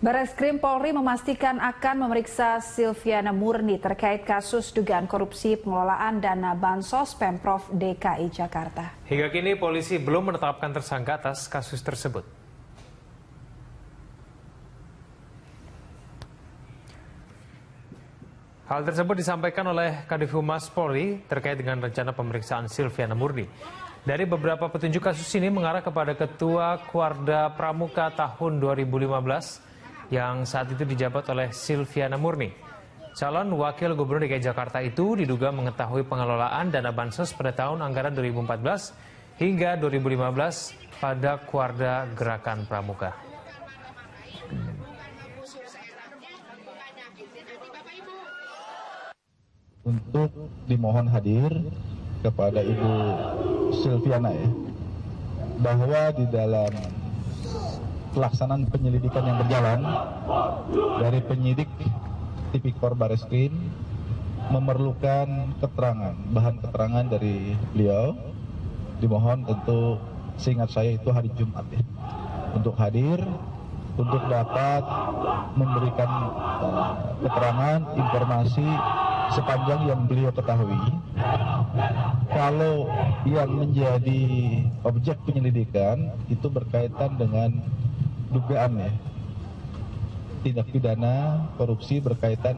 Bareskrim Polri memastikan akan memeriksa Silviana Murni terkait kasus dugaan korupsi pengelolaan dana Bansos Pemprov DKI Jakarta. Hingga kini polisi belum menetapkan tersangka atas kasus tersebut. Hal tersebut disampaikan oleh Kadif Humas Polri terkait dengan rencana pemeriksaan Silviana Murni. Dari beberapa petunjuk kasus ini mengarah kepada Ketua Kuarda Pramuka tahun 2015 yang saat itu dijabat oleh Silviana Murni. Calon Wakil Gubernur DKI Jakarta itu diduga mengetahui pengelolaan dana Bansos pada tahun anggaran 2014 hingga 2015 pada Kuarda Gerakan Pramuka. Untuk dimohon hadir kepada Ibu Silviana bahwa di dalam pelaksanaan penyelidikan yang berjalan dari penyidik Tipikor Bareskrim memerlukan keterangan, bahan keterangan dari beliau. Dimohon tentu seingat saya itu hari Jumat untuk hadir untuk dapat memberikan keterangan, informasi sepanjang yang beliau ketahui. Kalau yang menjadi objek penyelidikan itu berkaitan dengan dugaan tindak pidana korupsi berkaitan.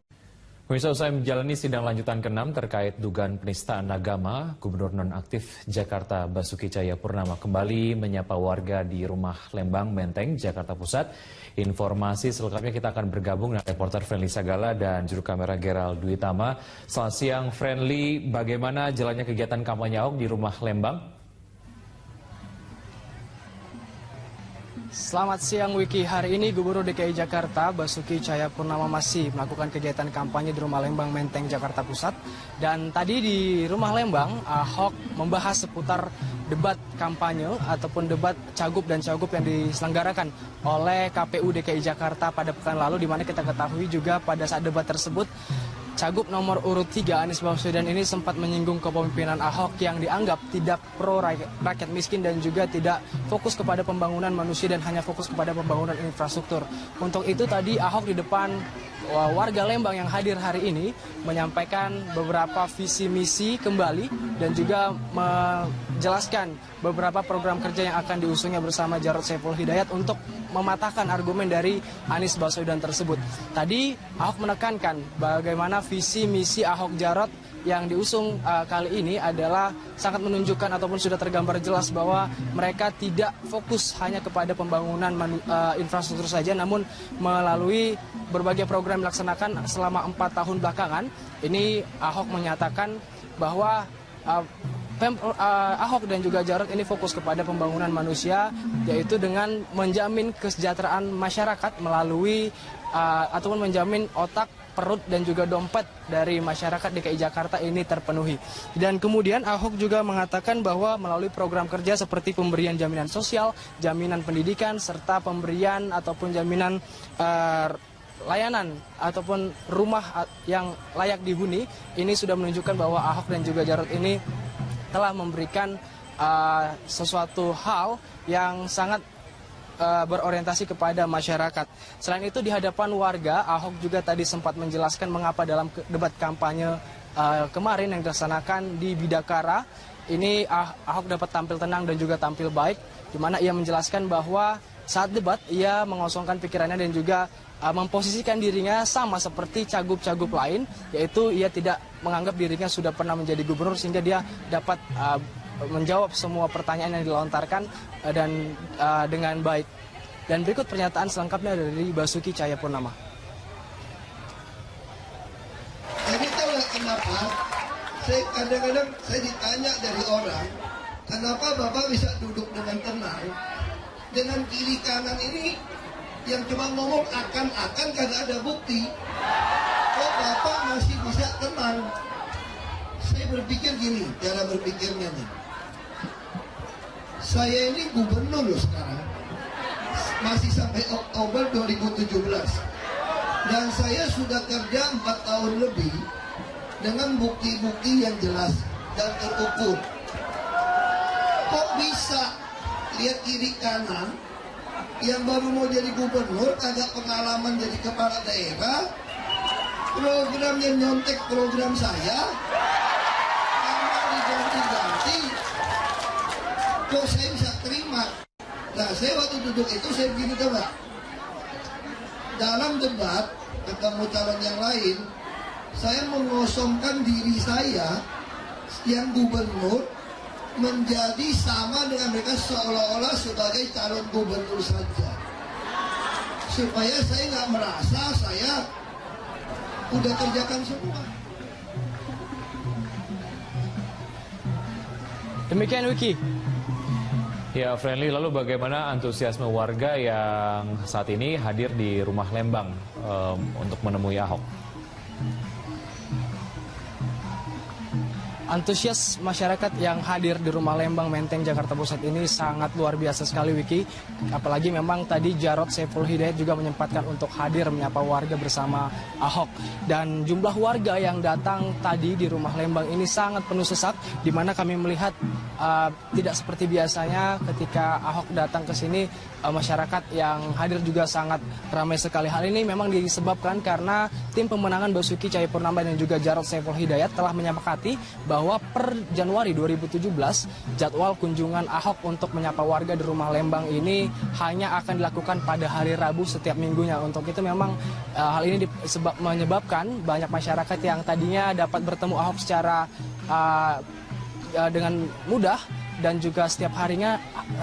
Pemirsa, usai menjalani sidang lanjutan ke-6 terkait dugaan penistaan agama, Gubernur Nonaktif Jakarta Basuki Cahayapurnama kembali menyapa warga di Rumah Lembang, Menteng, Jakarta Pusat. Informasi selengkapnya kita akan bergabung dengan reporter Friendly Sagala dan juru kamera Gerald Duitama. Selamat siang Friendly, bagaimana jalannya kegiatan kampanye Ahok di Rumah Lembang? Selamat siang Wiki, hari ini Gubernur DKI Jakarta Basuki Cahayapurnama masih melakukan kegiatan kampanye di Rumah Lembang Menteng Jakarta Pusat. Dan tadi di Rumah Lembang, Ahok membahas seputar debat kampanye ataupun debat Cagup dan Cagup yang diselenggarakan oleh KPU DKI Jakarta pada pekan lalu, di mana kita ketahui juga pada saat debat tersebut Cagup nomor urut 3 Anies Baswedan ini sempat menyinggung kepemimpinan Ahok yang dianggap tidak pro rakyat miskin dan juga tidak fokus kepada pembangunan manusia dan hanya fokus kepada pembangunan infrastruktur. Untuk itu tadi Ahok di depan warga Lembang yang hadir hari ini menyampaikan beberapa visi misi kembali dan juga menjelaskan beberapa program kerja yang akan diusungnya bersama Jarod Saiful Hidayat untuk mematahkan argumen dari Anies Baswedan tersebut. Tadi Ahok menekankan bagaimana visi misi Ahok Jarot yang diusung kali ini adalah sangat menunjukkan ataupun sudah tergambar jelas bahwa mereka tidak fokus hanya kepada pembangunan infrastruktur saja, namun melalui berbagai program dilaksanakan selama 4 tahun belakangan. Ini Ahok menyatakan bahwa Ahok dan juga Jarot ini fokus kepada pembangunan manusia, yaitu dengan menjamin kesejahteraan masyarakat melalui ataupun menjamin otak, perut dan juga dompet dari masyarakat DKI Jakarta ini terpenuhi. Dan kemudian Ahok juga mengatakan bahwa melalui program kerja seperti pemberian jaminan sosial, jaminan pendidikan, serta pemberian ataupun jaminan layanan ataupun rumah yang layak dihuni, ini sudah menunjukkan bahwa Ahok dan juga Jarot ini telah memberikan sesuatu hal yang sangat berorientasi kepada masyarakat. Selain itu di hadapan warga, Ahok juga tadi sempat menjelaskan mengapa dalam debat kampanye kemarin yang dilaksanakan di Bidakara, ini Ahok dapat tampil tenang dan juga tampil baik, di mana ia menjelaskan bahwa saat debat ia mengosongkan pikirannya dan juga memposisikan dirinya sama seperti cagup-cagup lain, yaitu ia tidak menganggap dirinya sudah pernah menjadi gubernur sehingga dia dapat menjawab semua pertanyaan yang dilontarkan dan dengan baik. Dan berikut pernyataan selengkapnya dari Basuki Cahayapurnama. Jadi tahu nggak kenapa? Kadang-kadang saya ditanya dari orang, kenapa Bapak bisa duduk dengan tenang? Dengan kiri kanan ini yang cuma ngomong akan karena ada bukti. Kok Bapak masih bisa tenang? Saya berpikir gini, cara berpikirnya nih. Saya ini gubernur loh sekarang, masih sampai Oktober 2017, dan saya sudah kerja 4 tahun lebih dengan bukti-bukti yang jelas dan terukur. Kok bisa lihat kiri kanan yang baru mau jadi gubernur, agak pengalaman jadi kepala daerah, programnya nyontek program saya, karena diganti-ganti, kok saya bisa terima. Nah, saya waktu duduk itu saya begini coba, dalam debat ketemu calon yang lain, saya mengosongkan diri saya yang gubernur menjadi sama dengan mereka seolah-olah sebagai calon gubernur saja, supaya saya nggak merasa saya udah kerjakan semua. Demikian Wiki. Ya, Friendly, lalu bagaimana antusiasme warga yang saat ini hadir di Rumah Lembang untuk menemui Ahok? Antusias masyarakat yang hadir di Rumah Lembang Menteng Jakarta Pusat ini sangat luar biasa sekali, Wiki. Apalagi memang tadi Jarod Saiful Hidayat juga menyempatkan untuk hadir menyapa warga bersama Ahok. Dan jumlah warga yang datang tadi di Rumah Lembang ini sangat penuh sesak, di mana kami melihat tidak seperti biasanya ketika Ahok datang ke sini, masyarakat yang hadir juga sangat ramai sekali. Hal ini memang disebabkan karena tim pemenangan Basuki Cahayapurnama dan juga Jarod Saiful Hidayat telah menyepakati bahwa per Januari 2017 jadwal kunjungan Ahok untuk menyapa warga di Rumah Lembang ini hanya akan dilakukan pada hari Rabu setiap minggunya. Untuk itu memang hal ini menyebabkan banyak masyarakat yang tadinya dapat bertemu Ahok secara dengan mudah dan juga setiap harinya,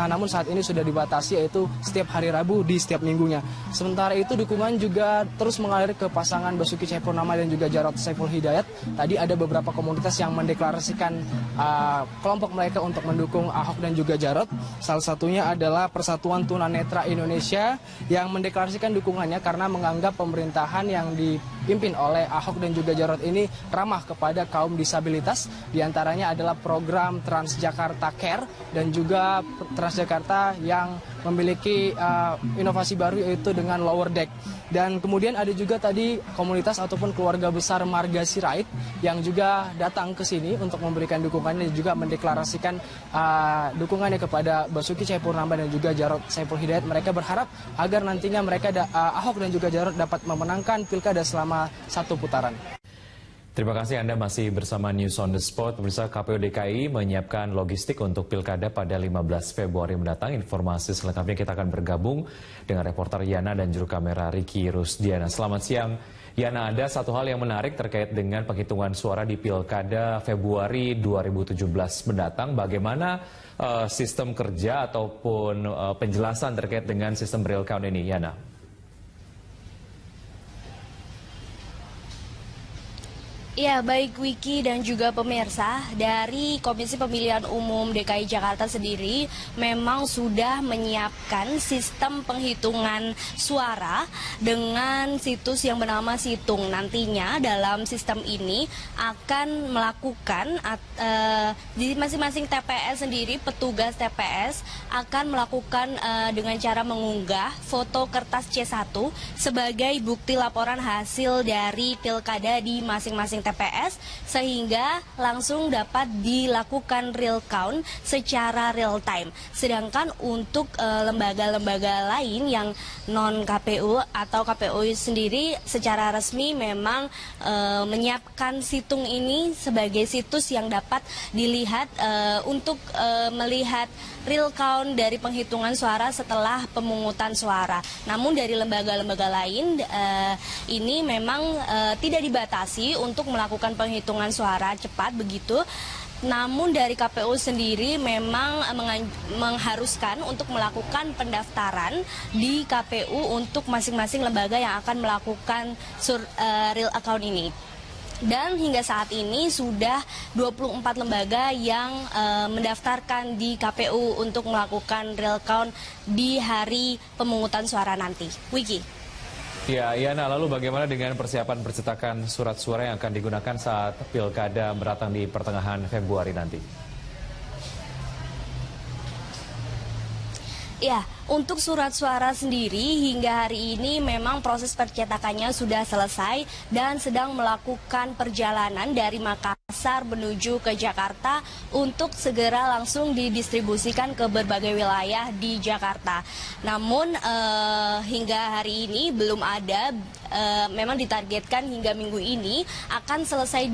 namun saat ini sudah dibatasi, yaitu setiap hari Rabu di setiap minggunya. Sementara itu dukungan juga terus mengalir ke pasangan Basuki Cahayapurnama dan juga Jarod Saiful Hidayat. Tadi ada beberapa komunitas yang mendeklarasikan kelompok mereka untuk mendukung Ahok dan juga Jarod. Salah satunya adalah Persatuan Tunanetra Indonesia yang mendeklarasikan dukungannya karena menganggap pemerintahan yang dipimpin oleh Ahok dan juga Jarod ini ramah kepada kaum disabilitas. Di antaranya adalah program Transjakarta Care dan juga Transjakarta yang memiliki inovasi baru yaitu dengan lower deck. Dan kemudian ada juga tadi komunitas ataupun keluarga besar Marga Sirait yang juga datang ke sini untuk memberikan dukungannya dan juga mendeklarasikan dukungannya kepada Basuki Cahayapurnama dan juga Jarod Saiful Hidayat. Mereka berharap agar nantinya mereka Ahok dan juga Jarod dapat memenangkan pilkada selama 1 putaran. Terima kasih Anda masih bersama News on the Spot. Pemirsa, KPU DKI menyiapkan logistik untuk pilkada pada 15 Februari mendatang. Informasi selengkapnya kita akan bergabung dengan reporter Yana dan juru kamera Ricky Rusdiana. Selamat siang. Yana, ada satu hal yang menarik terkait dengan penghitungan suara di pilkada Februari 2017 mendatang. Bagaimana sistem kerja ataupun penjelasan terkait dengan sistem real count ini, Yana? Ya, baik Wiki dan juga pemirsa, dari Komisi Pemilihan Umum DKI Jakarta sendiri memang sudah menyiapkan sistem penghitungan suara dengan situs yang bernama Situng. Nantinya dalam sistem ini akan melakukan di masing-masing TPS sendiri, petugas TPS akan melakukan dengan cara mengunggah foto kertas C1 sebagai bukti laporan hasil dari pilkada di masing-masing TPS, sehingga langsung dapat dilakukan real count secara real time. Sedangkan untuk lembaga-lembaga lain yang non KPU atau KPU sendiri secara resmi memang menyiapkan Situng ini sebagai situs yang dapat dilihat untuk melihat real count dari penghitungan suara setelah pemungutan suara. Namun dari lembaga-lembaga lain ini memang tidak dibatasi untuk melakukan penghitungan suara cepat begitu. Namun dari KPU sendiri memang mengharuskan untuk melakukan pendaftaran di KPU untuk masing-masing lembaga yang akan melakukan real account ini. Dan hingga saat ini sudah 24 lembaga yang mendaftarkan di KPU untuk melakukan real count di hari pemungutan suara nanti. Wiki. Ya, Yana, lalu bagaimana dengan persiapan percetakan surat suara yang akan digunakan saat pilkada mendatang di pertengahan Februari nanti? Ya, Untuk surat suara sendiri hingga hari ini memang proses percetakannya sudah selesai dan sedang melakukan perjalanan dari Makassar menuju ke Jakarta untuk segera langsung didistribusikan ke berbagai wilayah di Jakarta. Namun hingga hari ini belum ada, memang ditargetkan hingga minggu ini akan selesai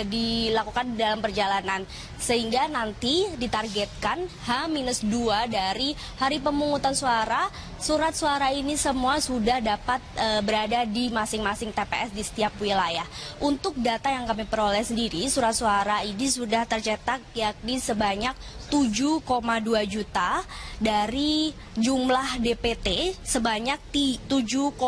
dilakukan dalam perjalanan. Sehingga nanti ditargetkan H-2 dari hari pemungutan suara, surat suara ini semua sudah dapat berada di masing-masing TPS di setiap wilayah. Untuk data yang kami peroleh sendiri, surat suara ini sudah tercetak yakni sebanyak 7,2 juta dari jumlah DPT sebanyak 7,1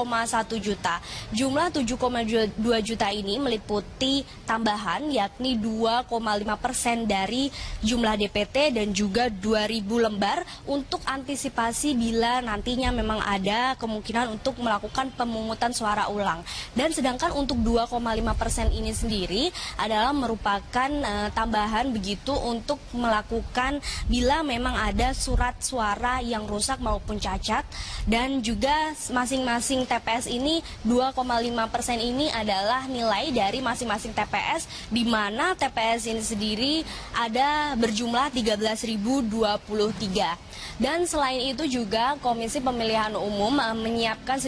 juta. Jumlah 7,2 juta ini meliputi tambahan yakni 2,5% dari jumlah DPT dan juga 2.000 lembar untuk antisipasi bila nantinya memang ada kemungkinan untuk melakukan pemungutan suara ulang. Dan sedangkan untuk 2,5% ini sendiri adalah merupakan tambahan begitu untuk melakukan bila memang ada surat suara yang rusak maupun cacat. Dan juga masing-masing TPS ini 2,5% ini adalah nilai dari masing-masing TPS, di mana TPS ini sendiri ada berjumlah 13.023. Dan selain itu juga Komisi Pemilihan Umum menyiapkan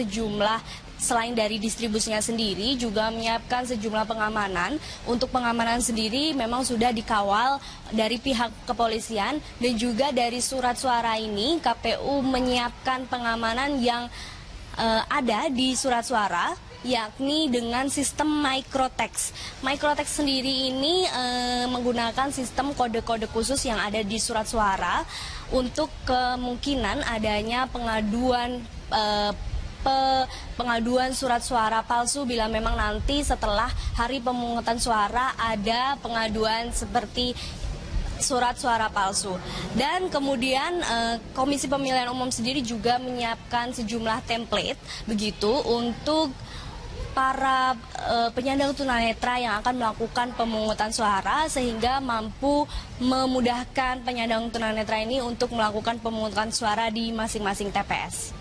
selain dari distribusinya sendiri juga menyiapkan sejumlah pengamanan. Untuk pengamanan sendiri memang sudah dikawal dari pihak kepolisian dan juga dari surat suara ini KPU menyiapkan pengamanan yang ada di surat suara, yakni dengan sistem microtext. Microtext sendiri ini menggunakan sistem kode-kode khusus yang ada di surat suara untuk kemungkinan adanya pengaduan surat suara palsu bila memang nanti setelah hari pemungutan suara ada pengaduan seperti surat suara palsu. Dan kemudian Komisi Pemilihan Umum sendiri juga menyiapkan sejumlah template begitu untuk para penyandang tunanetra yang akan melakukan pemungutan suara sehingga mampu memudahkan penyandang tunanetra ini untuk melakukan pemungutan suara di masing-masing TPS.